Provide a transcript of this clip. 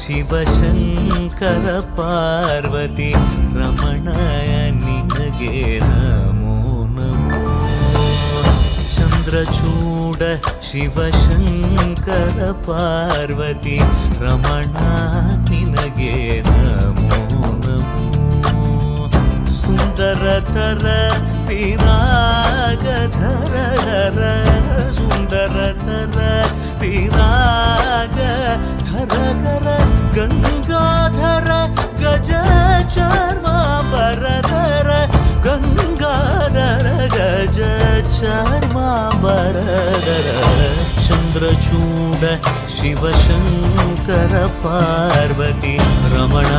ಶಿವಶಂಕರ ಪಾರ್ವತಿ ರಮಣ ನಿನಗೆ ನಮೋ ನಮೋ. ಚಂದ್ರಚೂಡ ಶಿವಶಂಕರ ಪಾರ್ವತಿ ರಮಣ ನಿನಗೆ ನಮೋ ನಮೋ. ಸುಂದರತರ ಪಿರಾಗಧರ ಹರ ಸುಂದರತರ ಪಿರಾಗಧರ ಗಂಗಾಧರ ಗಜ ಚರ್ಮಾಂಬರಧರ ಗಂಗಾಧರ ಗಜ ಚರ್ಮಾಂಬರಧರ. ಚಂದ್ರಚೂಡ ಶಿವಶಂಕರ ಪಾರ್ವತಿ ರಮಣ